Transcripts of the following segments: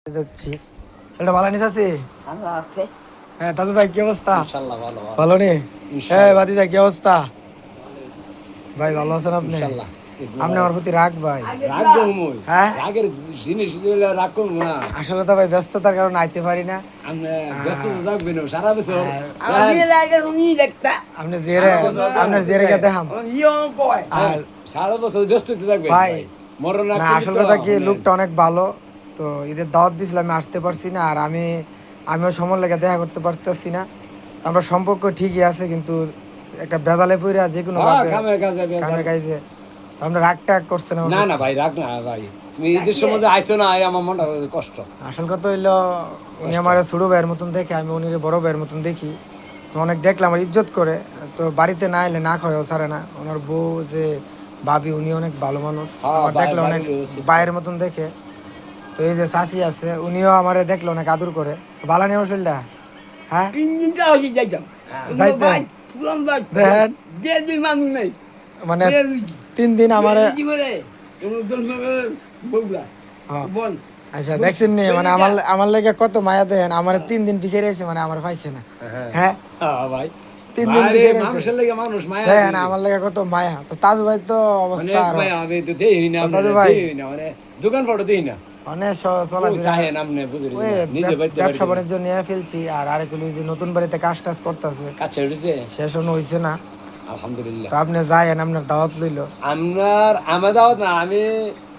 যাচ্ছি ছেলেটা ভালো নিতে আছে। আল্লাহ আছে। হ্যাঁ দাদু ভাই কি অবস্থা? ইনশাআল্লাহ ভালো ভালো ভালো নে? ইনশাআল্লাহ হ্যাঁ ভাতিজা কি অবস্থা? ভাই ভালো আছেন আপনি? ইনশাআল্লাহ আপনি আমার প্রতি রাগ ভাই। রাগ গমুই হ্যাঁ রাগের জিনিস গুলো রাগ করবো না। আসলে তো ভাই ব্যস্ততার কারণে আইতে পারি না। আমি ব্যস্ত থাকবেন সারা বছর আমি লাগে উনি দেখতা। আপনি জেরে আপনার জেরে কে দেখাম ইয়ো কয়। আর সারা বছর ব্যস্ত থাকবেন ভাই, মরণ না আসল কথা কি লোকটা অনেক ভালো। তো ঈদের দাওয়াত দিয়েছিলাম, আমি আসতে পারছি না। আর আমিও সময় লেগে দেখা করতে পারতেছি না। তো আমরা সম্পর্ক ঠিকই আছে, কিন্তু একটা বেদালে পইরা যে কোনো ভাবে কামে কাজে তো আমরা রাগ টাগ করছে না। না না ভাই রাগ না ভাই, তুমি ঈদের সময় যে আইছো না আমার মনটা কষ্ট। আসল কথা হইলো উনি আমার ছোট ভাইয়ের মতন দেখে, আমি উনি বড় ভাইয়ের মতন দেখি। তো অনেক দেখলাম, আমার ইজ্জত করে। তো বাড়িতে না এলে না খাওয়াও ছাড়ে না। ওনার বউ যে ভাবি, উনি অনেক ভালো মানুষ, আমার দেখলে অনেক ভাইয়ের মতন দেখে। তো এই যে চাচি আছে, উনিও আমারে দেখলে অনেক আদর করে। ভালো নেই শরীরটা? হ্যাঁ তিন দিনটা হয়ে যাইতাম। যাইতেন? ভাই পুরান ভাই দেখেন যে দুই মানুষ নাই। মানে 3 দিন আমারে জীবনে বউলা হ্যাঁ। বল আচ্ছা দেখছেন নি, মানে আমার লাগে কত মায়া দেন। আমার 3 দিন পিছিয়ে রয়েছে, মানে আমার পাইছে না। হ্যাঁ হ্যাঁ ভাই 3 দিন পিছিয়ে রয়েছে। মানুষের লাগে মানুষ মায়া দেখেন আমার লাগে কত মায়া। তো তাজু ভাই তো অবস্থা অনেক আরো। মায়া, আমি তো দেই না দাদু ভাই। মানে দোকান ফটো দেই না অনেক চলাফেরা কাহে নামনে বুঝে ওই নিজে বাড়িতে ব্যবসা বাণিজ্য নিয়ে ফেলছি। আর আরেকগুলো যে নতুন বাড়িতে কাজ টাজ করতেছে, কাছে উঠেছে শেষ হইছে না। আলহামদুলিল্লাহ। তো আপনি যায়েন, আপনার দাওয়াত লইলো। আমার দাওয়াত না, আমি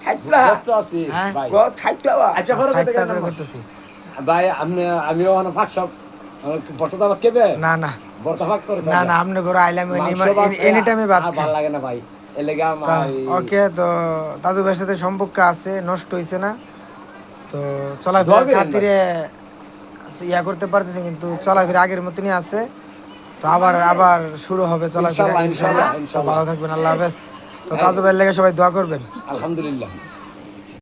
হাইটলা ব্যস্ত আছি হ্যাঁ? ভাই। গো হাইটলা আচ্ছা পরে ষাট কথা টাকা করে কেন করতেছি। ভাই আমিও অনেক ফাঁক সব বর্তা দাবাত কেবে না না বর্তা ফাঁক করে না না, আপনি ঘরে আইলাম এনি টাইমে ভাত ভালো লাগে না ভাই, এর লেগে আমার ওকে। তো দাদু ভাইয়ের সাথে সম্পর্ক আছে, নষ্ট হইছে না। তো চলাফেরার খাতিরে ইয়া করতে পারতেছে, কিন্তু চলাফেরা আগের মতনই আছে। তো আবার শুরু হবে চলাফেরা, ইনশাআল্লাহ, ইনশাআল্লাহ। ইনশাআল্লাহ। ভালো থাকবেন, আল্লাহ হাফেজ। তো দাদু ভাইয়ের লেগে সবাই দোয়া করবেন। আলহামদুলিল্লাহ।